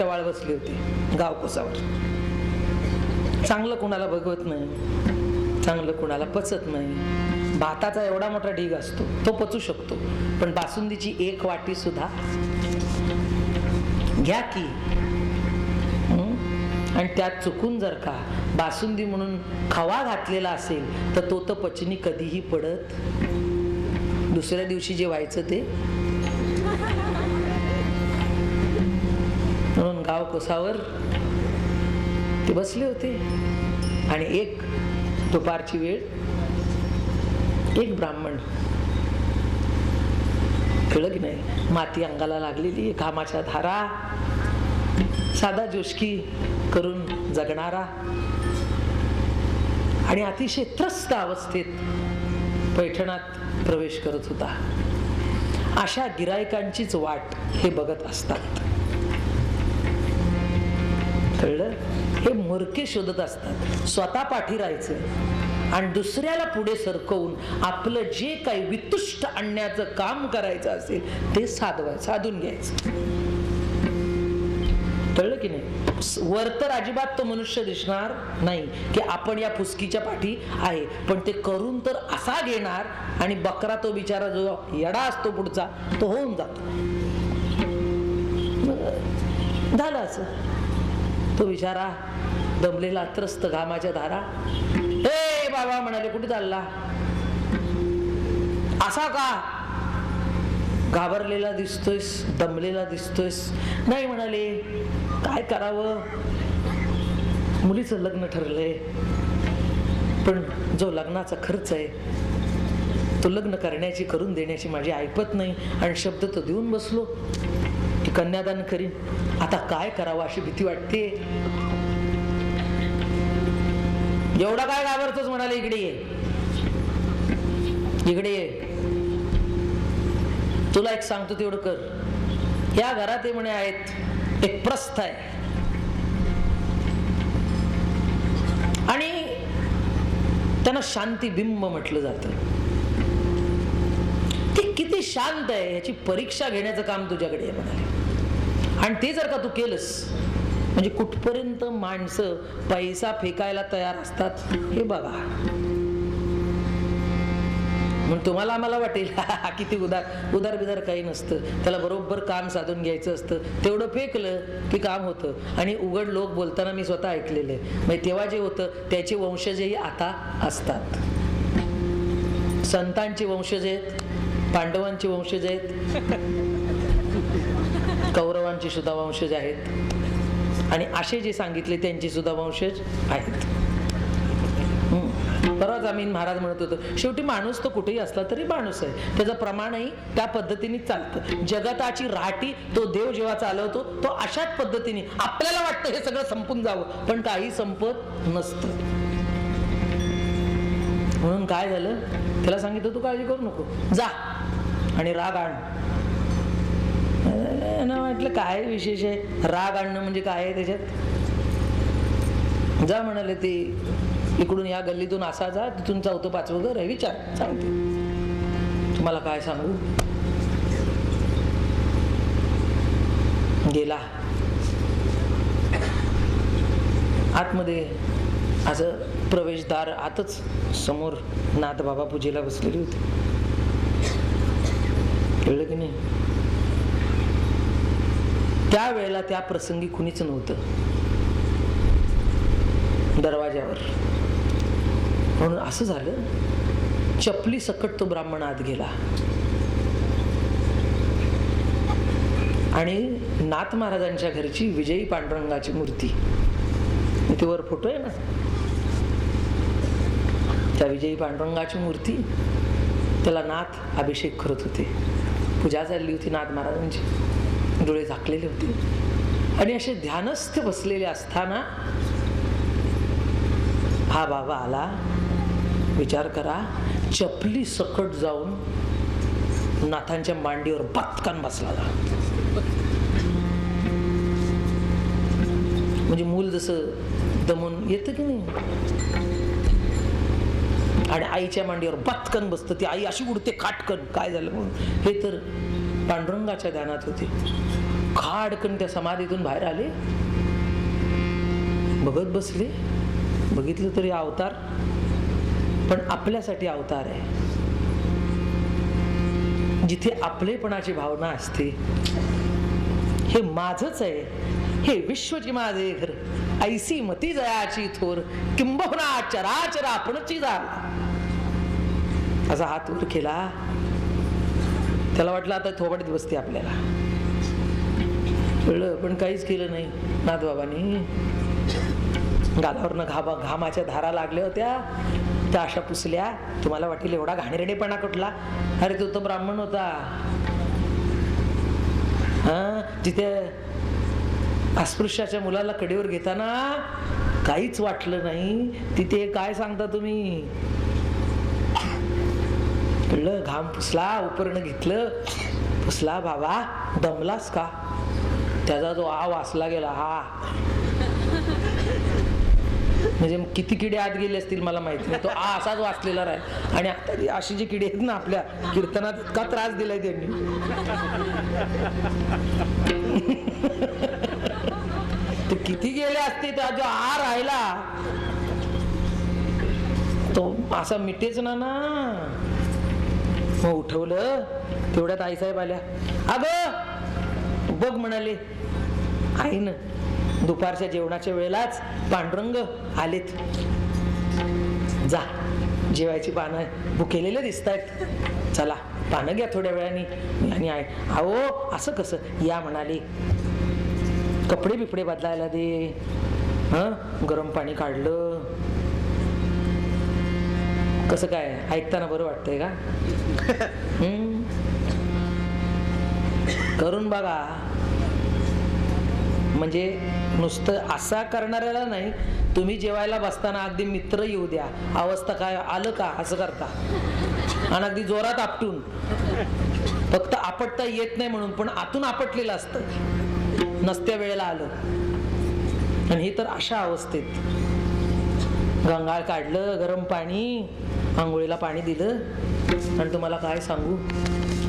टवाळ बसली होती गावकोसावर. चांगलं कुणाला बघवत नाही, चांगलं कुणाला पचत नाही. भाताचा एवढा मोठा ढीग असतो तो पचू शकतो, पण बासुंदीची एक वाटी सुद्धा घ्या की. आणि त्यात चुकून जर का बासुंदी म्हणून खवा घातलेला असेल तर तो तर पचनी कधीही पडत. दुसऱ्या दिवशी जे व्हायचं ते. म्हणून गाव कोसावर ते बसले होते. आणि एक दुपारची वेळ, एक ब्राह्मण, कळलं की नाही, माती अंगाला लागलेली, घामाच्या धारा, साधा जोशकी करून जगणारा आणि अतिशय त्रस्त अवस्थेत पैठणात प्रवेश करत होता. अशा गिरायकांचीच वाट हे बघत असतात. कळलं? हे मोरके शोधत असतात. स्वतः पाठी राहायचं आणि दुसऱ्याला पुढे सरकवून आपलं जे काही वितुष्ट आणण्याचं काम करायचं असेल ते साधून घ्यायचं. कळलं की नाही? वर तर अजिबात तो मनुष्य दिसणार नाही की आपण या फुसकीच्या पाठी आहे, पण ते करून तर असा घेणार आणि बकरा तो बिचारा जो येडा असतो पुढचा तो होऊन जातो. झालं असं. तो बिचारा दमलेला, त्रस्त, घामाच्या धारा. ए बाबा म्हणाले, कुठे चालला? असा का घाबरलेला दिसतोयस, दमलेला दिसतोयस? नाही म्हणाले, काय करावं, मुलीचं लग्न ठरलंय, पण जो लग्नाचा खर्च आहे तो लग्न करण्याची, करून देण्याची माझी ऐपत नाही. आणि शब्द तो देऊन बसलो की कन्यादान करीन. आता काय करावं अशी भीती वाटते. एवढा काय घाबरतोस म्हणाले, इकडे ये, इकडे ये, तुला एक सांगतो तेवढं कर. या घरात हे म्हणे आहेत, एक प्रस्थ आहे आणि त्यांना शांतिबिंब म्हटलं जातं. ते किती शांत आहे याची परीक्षा घेण्याचं काम तुझ्याकडे आहे म्हणाले. आणि ते जर का तू केलंस म्हणजे कुठपर्यंत माणसं पैसा फेकायला तयार असतात हे बघा. म्हणून तुम्हाला आम्हाला वाटेल किती उदार बिदार काही नसतं, त्याला बरोबर काम साधून घ्यायचं असतं, तेवढं फेकलं की काम होतं. आणि उघड लोक बोलताना मी स्वतः ऐकलेलं आहे. म्हणजे तेव्हा जे होतं त्याचे वंशजही आता असतात. संतांचे वंशज आहेत, पांडवांचे वंशज आहेत, कौरवांचे सुद्धा वंशज आहेत आणि असे जे सांगितले त्यांचे सुद्धा वंशज आहेत. परवाच आम्ही महाराज म्हणत होतो, शेवटी माणूस तो कुठेही असला तरी माणूस आहे, त्याचं प्रमाणही त्या पद्धतीने चालतं. जगताची राहटी तो देव जेव्हा चालवतो तो अशाच पद्धतीने. आपल्याला वाटतं हे सगळं संपून जावं, पण काही संपत नसतं. म्हणून काय झालं, त्याला सांगितलं तू काळजी करू नको, जा आणि राग आण. म्हटलं काय विशेष आहे, राग आणणं म्हणजे काय आहे त्याच्यात? जा म्हणाले, ते इकडून या गल्लीतून असा जा, तिथून 4th 5th घर आहे, विचार, सांगते तुम्हाला काय सांगू. गेला आतमध्ये, असं प्रवेशद्वार आतच समोर नाथ बाबा पूजेला बसलेले होते. कळलं की नाही? त्यावेळेला त्या प्रसंगी कुणीच नव्हतं दरवाज्यावर. म्हणून असं झालं, चपली सकट तो ब्राह्मण आत गेला आणि नाथ महाराजांच्या घरची विजयी पांडुरंगाची मूर्ती, इथे वर फोटो आहे ना, त्या विजयी पांडुरंगाची मूर्ती, त्याला नाथ अभिषेक करत होते. पूजा चालली होती नाथ महाराजांची, डोळे झाकलेले होते आणि असे ध्यानस्थ बसलेले असताना हा बाबा आला. विचार करा, चपली सकट जाऊन नाथांच्या मांडीवर पटकन बसला. म्हणजे मूल जसं दमून येतं की नाही, आणि आईच्या मांडीवर पटकन बसतं, ती आई अशी उडते खाटकन. काय झालं म्हणून, हे तर पांडुरंगाच्या ध्यानात होते. खाडकन त्या समाधीतून बाहेर आले, बघत बसले. बघितलं तरी अवतार, पण आपल्यासाठी अवतार आहे. जिथे आपलेपणाची भावना असते, हे माझच आहे, हे विश्वची माझे घर, ऐसी मती जयाची थोर, किंबहुना चराचर आपणची झाला. असा हात वर केला. त्याला वाटलं आता थोबाडीत बसते आपल्याला. कळलं, पण काहीच केलं नाही. नाथबाबांनी गालावरनं घामाच्या धारा लागल्या होत्या, त्या अशा पुसल्या. तुम्हाला वाटेल एवढा घाणेरडेपणा कुठला? अरे तो तर ब्राह्मण होता. तिथे अस्पृश्याच्या मुलाला कडेवर घेताना काहीच वाटलं नाही. तिथे काय सांगता तुम्ही? कळलं, घाम पुसला, उपरणं घेतलं, पुसला. बाबा दमलास का? त्याचा जो आ वाचला गेला, हा म्हणजे किती किडे आत गेले असतील मला माहिती नाही. तो आ असाच वाचलेला राहील. आणि आता अशी जी किडे आहेत ना आपल्या कीर्तनात, इतका त्रास दिलाय त्यांनी. ते किती गेले असते, त्या जो आ राहिला तो असा मिटेच ना. मग उठवलं. तेवढ्यात आईसाहेब आल्या. अगं बघ म्हणाले, आईनं दुपारच्या जेवणाच्या वेळेलाच पांडुरंग आलेत. जा, जेवायची पानं भुकेलेले दिसत आहेत, चला पानं घ्या थोड्या वेळाने. आणि आहे अहो असं कसं, या म्हणाले. कपडे बिपडे बदलायला दे. गरम पाणी काढलं. कसं काय, ऐकताना बरं वाटतंय का? करून बघा. म्हणजे नुसतं असा करणाऱ्याला नाही, तुम्ही जेवायला बसताना अगदी मित्र येऊ द्या, अवस्था काय आलं का असं करता, आणि अगदी जोरात आपटून. फक्त आपटता येत नाही म्हणून, पण आतून आपटलेलं असतं, नसत्या वेळेला आलं. आणि हे तर अशा अवस्थेत. गंगाळ काढलं, गरम पाणी, आंघोळीला पाणी दिलं. आणि तुम्हाला काय सांगू,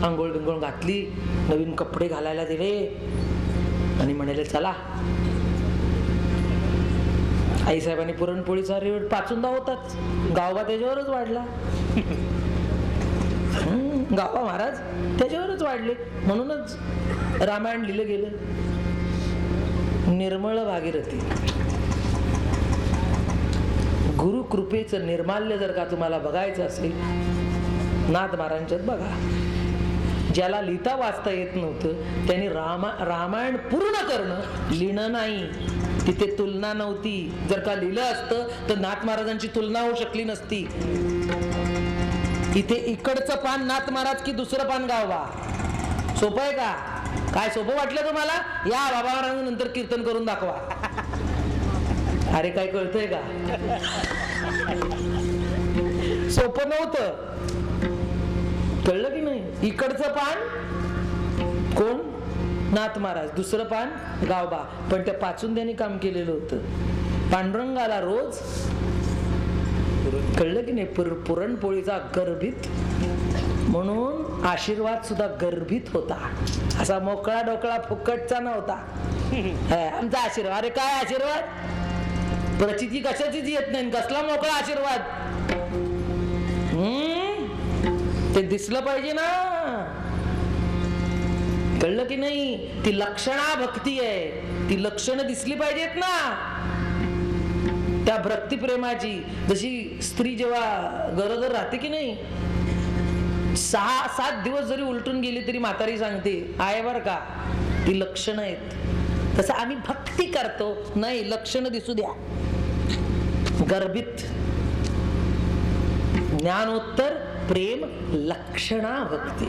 आंघोळ बिंघोळ घातली, नवीन कपडे घालायला दिले, आणि म्हणाले चला. आईसाहेबांनी पुरणपोळीचा रेट पाचून होताच. गावबा त्याच्यावरच वाढला. गावबा महाराज त्याच्यावरच वाढले. म्हणूनच रामायण लिहिलं गेलं. निर्मळ भागीरथी. गुरु कृपेचं निर्माल्य जर का तुम्हाला बघायचं असेल, नाथ महाराजांच्यात बघा. ज्याला लिहिता वाचता येत नव्हतं त्यांनी रामायण पूर्ण करणं, लिहिणं नाही. तिथे तुलना नव्हती. जर का लिहिलं असतं तर नाथ महाराजांची तुलना होऊ शकली नसती. इथे इकडचं पान नाथ महाराज की दुसरं पान गावबा. सोपं आहे का? काय सोपं वाटलं तुम्हाला? या बाबा महाराज नंतर कीर्तन करून दाखवा. अरे काय कळतंय का? सोपं नव्हतं. कळलं की नाही? इकडचं पान कोण? नाथ महाराज. दुसरं पान गावबा. पण त्या पाचून त्यांनी काम केलेलं होतं. पांडुरंगाला रोज, कळलं की नाही, पुरणपोळीचा गर्भित, म्हणून आशीर्वाद सुद्धा गर्भित होता. असा मोकळा डोकळा फुकटचा नव्हता. आमचा आशीर्वाद. अरे काय आशीर्वाद? प्रचिती कशाचीच येत नाही. कसला मोकळा आशीर्वाद? ते दिसलं पाहिजे ना. कळलं की नाही? ती लक्षणा भक्ती आहे. ती लक्षणं दिसली पाहिजेत ना त्या भक्ती प्रेमाची. जशी स्त्री जेव्हा गरोदर राहते की नाही, 6-7 दिवस जरी उलटून गेली तरी म्हातारी सांगते आहे बर का, ती लक्षणं आहेत. तसं आम्ही भक्ती करतो, नाही लक्षणं दिसू द्या. गर्भित ज्ञानोत्तर प्रेम लक्षणा भक्ती.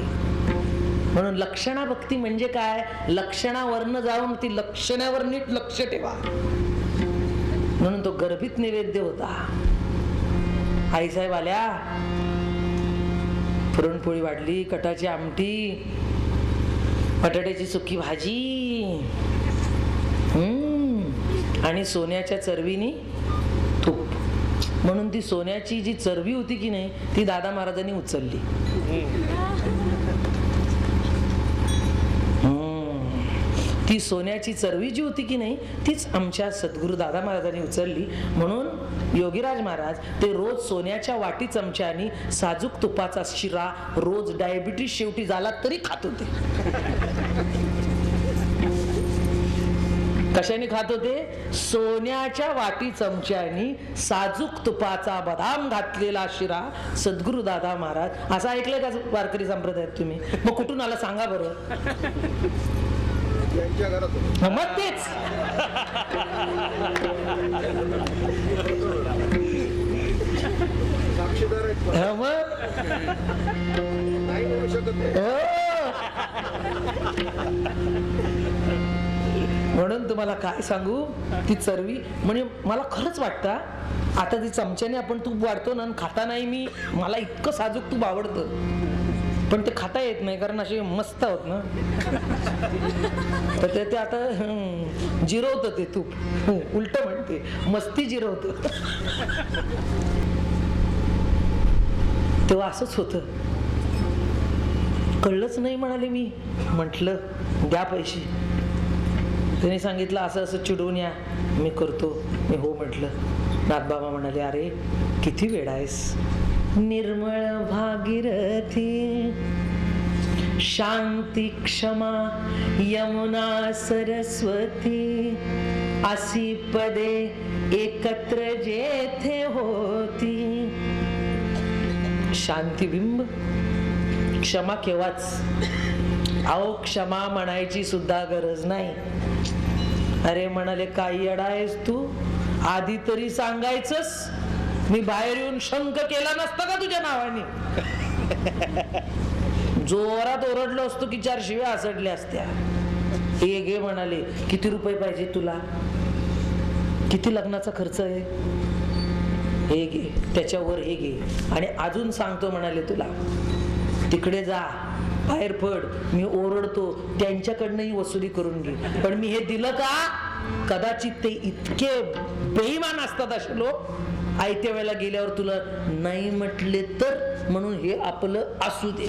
म्हणून लक्षणा भक्ती म्हणजे काय? लक्षणावरनं जाऊन ती लक्षणावर नीट लक्ष ठेवा. म्हणून तो गर्भित नैवेद्य होता. आईसाहेब आल्या, पुरणपोळी वाढली, कटाची आमटी, बटाट्याची सुकी भाजी, आणि सोन्याच्या चरबीनी तूप. म्हणून ती सोन्याची जी चरबी होती की नाही, ती दादा महाराजांनी उचलली. ती ती सोन्याची चरवी जी होती की नाही तीच आमच्या सद्गुरू दादा महाराजांनी उचलली. म्हणून योगीराज महाराज ते रोज सोन्याच्या वाटी चमच्यानी साजूक तुपाचा शिरा रोज डायबिटीज शेवटी झाला तरी खात होते. कशाने खात होते? सोन्याच्या वाटी चमच्यानी साजूक तुपाचा बदाम घातलेला शिरा सद्गुरू दादा महाराज. असं ऐकलंय का वारकरी संप्रदायात तुम्ही? मग कुठून आला सांगा बरं. मग तेच म्हणून तुम्हाला काय सांगू, ती चरवी म्हणजे मला खरंच वाटतं आता ती चमच्याने आपण तूप वाढतो ना, खाता नाही मी, मला इतकं साजूक तूप आवडतं पण ते खाता येत नाही कारण असे मस्त होत ना, तर ते आता जिरवतं ते तूप, उलट म्हणते मस्ती जिरवतं. तेव्हा असंच होतं. कळलंच नाही म्हणाले मी. म्हटलं द्या पैसे. त्याने सांगितलं असं असं चिडवून या, मी करतो. मी हो म्हटलं. नाथबाबा म्हणाले अरे किती वेळ आहेस. निर्मळ भागीरथी शांती क्षमा यमुना सरस्वती असी पदे एकत्र जेथे होती. शांतिबिंब क्षमा केव्हाच. अहो क्षमा म्हणायची सुद्धा गरज नाही. अरे म्हणाले काही अडा आहेस तू, आधी तरी सांगायचंस, मी बाहेर येऊन शंक केला नसता का तुझ्या नावाने. जोरात ओरडलो असतो की 4 शिव्या असडल्या असत्या. हे घे म्हणाले, किती रुपये पाहिजे तुला, किती लग्नाचा खर्च आहे, हे घे, त्याच्यावर हे घे, आणि अजून सांगतो म्हणाले तुला तिकडे जा, बाहेर पड, मी ओरडतो, त्यांच्याकडनंही वसुली करून घे. पण मी हे दिलं का? कदाचित ते इतके बेईमान असतात असे लोक, आयत्या वेळेला गेल्यावर तुला नाही म्हटले तर, म्हणून हे आपलं असू दे,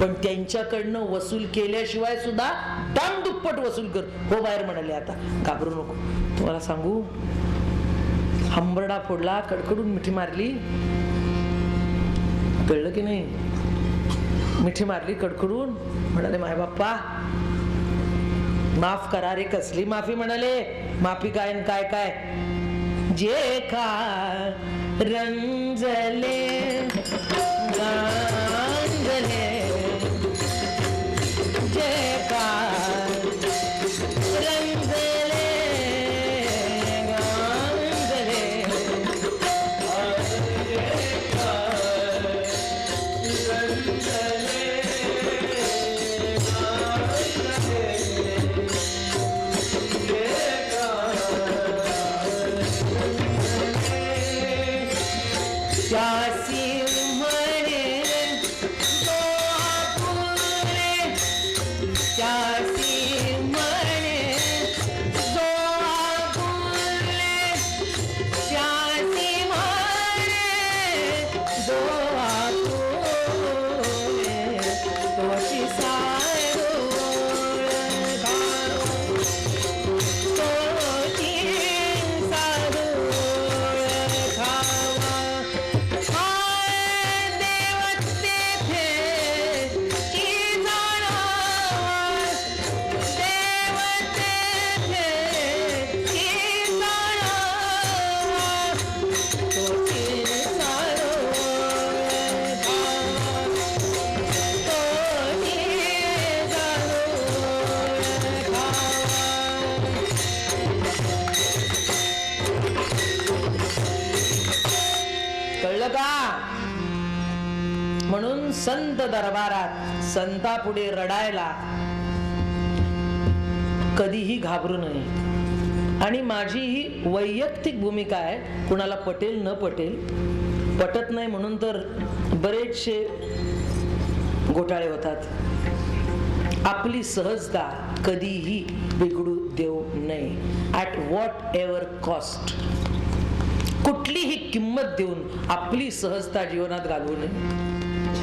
पण त्यांच्याकडनं वसूल केल्याशिवाय सुद्धा दाम दुप्पट वसूल कर. हो बाहेर म्हणाले. आता घाबरू नको. तुम्हाला सांगू, हंबरडा फोडला, कडकडून मिठी मारली, कळलं की नाही, मिठी मारली कडकडून. म्हणाले माय बाप्पा माफ करा रे. कसली माफी म्हणाले, माफी काय काय काय, जे का रंजले गांजले, जे का रंजले गांजले, म्हणून संत दरबारात संतापुढे रडायला कधीही घाबरू नये. आणि माझी ही वैयक्तिक भूमिका आहे, कुणाला पटेल न पटेल, पटत नाही म्हणून तर बरेचसे घोटाळे होतात. आपली सहजता कधीही बिघडू देऊ नये. ॲट व्हॉट एव्हर कॉस्ट, कुठलीही किंमत देऊन आपली सहजता जीवनात घालवू नये.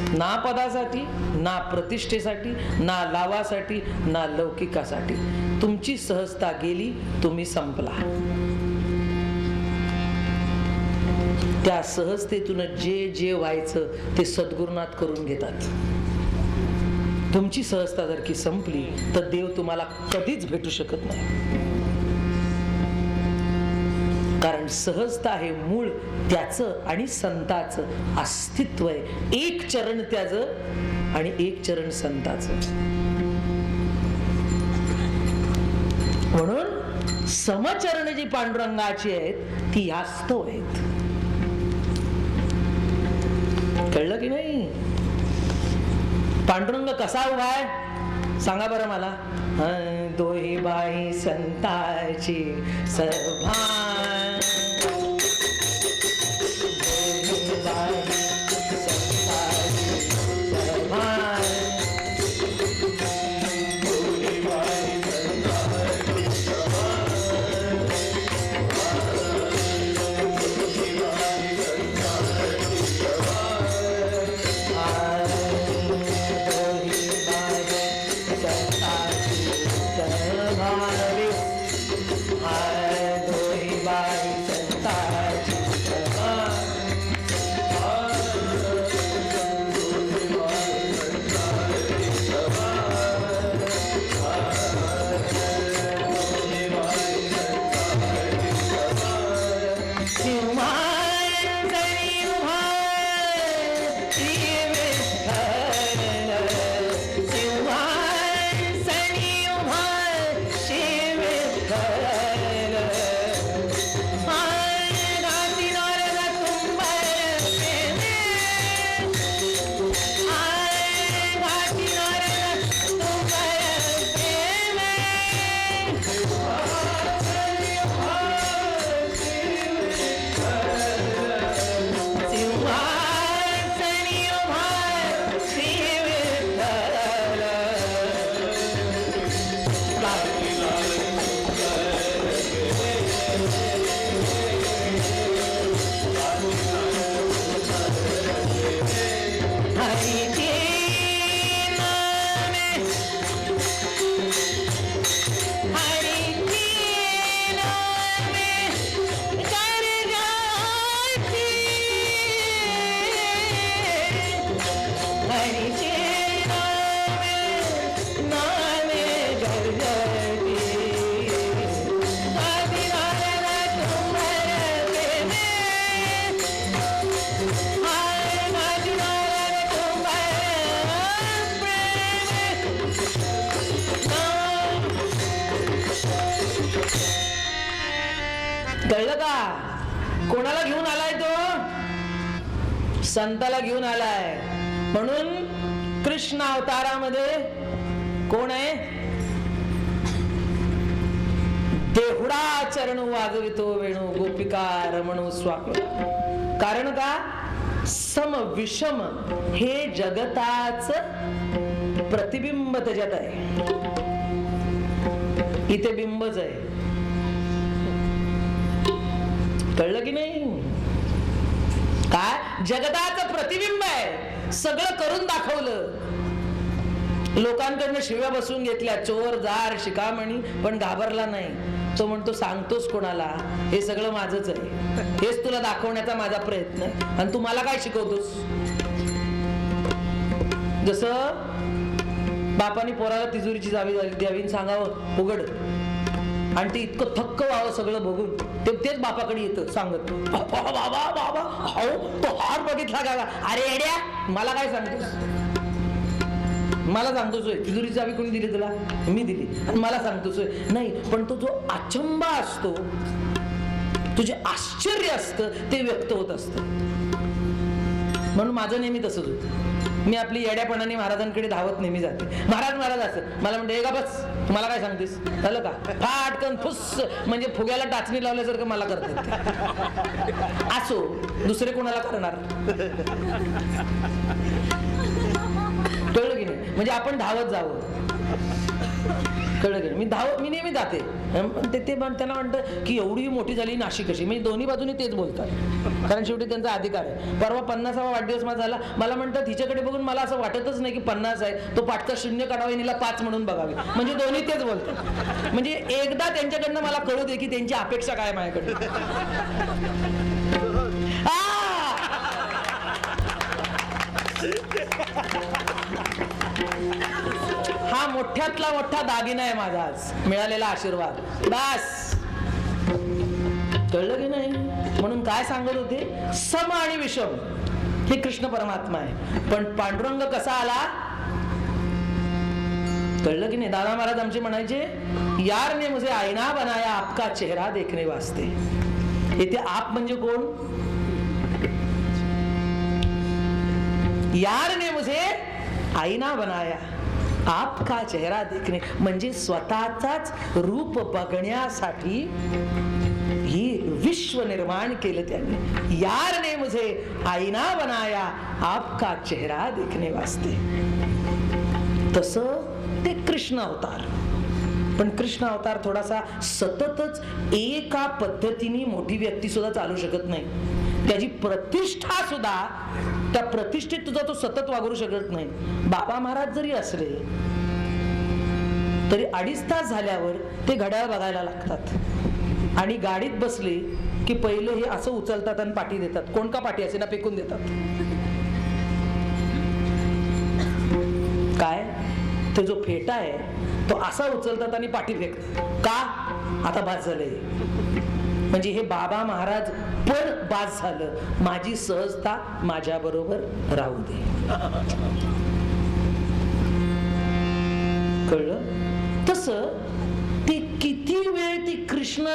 ना पदासाठी, ना प्रतिष्ठेसाठी, ना लावासाठी, ना लौकिकासाठी. तुमची सहजता गेली, तुम्ही संपला. त्या सहजतेतून जे जे व्हायचं ते सद्गुरुनाथ करून घेतात. तुमची सहजता जर की संपली तर देव तुम्हाला कधीच भेटू शकत नाही. कारण सहजता हे मूळ त्याचं आणि संताचं अस्तित्व आहे. एक चरण त्याचं आणि एक चरण संताचं. म्हणून समचरण जी पांडुरंगाची आहेत ती यास्तव आहेत. कळलं की नाही? पांडुरंग कसा उभा आहे सांगा बरं मला. दोही बाई संताची सभा, कळलं का? कोणाला घेऊन आलाय तो? संताला घेऊन आलाय. म्हणून कृष्ण अवतारामध्ये कोण आहे? देहुडा चरण वाजवितो वेणू गोपिका रमणू स्वामी. कारण का? सम विषम हे जगताच प्रतिबिंब त्याच्यात आहे. इथे बिंबच आहे. कळलं की नाही? काय? जगताचं प्रतिबिंब आहे. सगळं करून दाखवलं. लोकांकडनं शिव्या बसून घेतल्या, चोर जार शिकामणी, पण घाबरला नाही. तो म्हणतो सांगतोस कोणाला? हे सगळं माझंच आहे. हेच तुला दाखवण्याचा माझा प्रयत्न आहे. आणि तू मला काय शिकवतोस? जसं बापानी पोराला तिजोरीची चावी द्यावी सांगावं उघड, आणि ते इतकं थक्क व्हावं सगळं बघून, तेच बापाकडे येतं सांगत, बाबा बाबा बाबा हो तो हार बघितला का? अरे येड्या मला काय सांगतोस? मला सांगतोय तिजोरीची चावी कोणी दिली तुला? मी दिली. आणि मला सांगतोय नाही. पण तो जो अचंबा असतो, तुझे आश्चर्य असतं ते व्यक्त होत असतं. म्हणून माझं नेहमी तसंच होतं. मी आपली येड्यापणाने महाराजांकडे धावत नेहमी जाते. महाराज असं मला म्हणते का बस मला काय सांगतेस? झालं का? फाटकन फुस म्हणजे फुग्याला टाचणी लावल्यासारखं मला करतात. असो दुसरे कोणाला करणार? कळलं की नाही? म्हणजे आपण धावत जावं. कळलं की नाही? मी नेहमी जाते. ते त्यांना म्हणतं की एवढी मोठी झाली नाशिक कशी, म्हणजे दोन्ही बाजूनी तेच बोलतात, कारण शेवटी त्यांचा अधिकार आहे. परवा 50वा वाढदिवस माझा झाला, मला म्हणतात हिच्याकडे बघून मला असं वाटतच नाही की 50 आहे, तो पाठचा शून्य काढावा, हिला 5 म्हणून बघावे. म्हणजे दोन्ही तेच बोलतात. म्हणजे एकदा त्यांच्याकडनं मला कळू दे की त्यांची अपेक्षा काय माझ्याकडे. हा मोठ्यातला मोठा दागिना आहे माझा आज मिळालेला आशीर्वाद. बस, कळलं की नाही? म्हणून काय सांगत होते, सम आणि विषम हे कृष्ण परमात्मा आहे. पण पांडुरंग कसा आला, कळलं की नाही? दादा महाराज आमचे म्हणायचे, यार ने मुझे आईना बनाया आपका चेहरा देखने वास्ते. येथे आप म्हणजे कोण? यार ने मुझे आईना बनाया आपका चेहरा देखने, म्हणजे स्वतःचाच रूप बघण्यासाठी ही विश्व निर्माण केलं त्यांनी. यार ने मुझे आईना बनाया आपका चेहरा देखने वास्ते. तसं ते कृष्ण अवतार. पण कृष्ण अवतार थोडासा सततच एका पद्धतीने मोठी व्यक्ती सुद्धा चालू शकत नाही. त्याची प्रतिष्ठा सुद्धा, त्या प्रतिष्ठेत तुझा तो सतत वागरू शकत नाही. बाबा महाराज जरी असले तरी 2.5 तास झाल्यावर ते घड्याळ बघायला लागतात आणि गाडीत बसले की पहिले हे असं उचलतात आणि पाठी देतात. कोण का पाठी असे ना फेकून देतात. काय तो जो फेटा आहे तो असा उचलतात आणि पाठी फेकतात. का? आता बास झालंय. म्हणजे हे बाबा महाराज पण बास झालं, माझी सहजता माझ्या बरोबर राहू दे. कळलं? तसं ते किती वेळ ती कृष्ण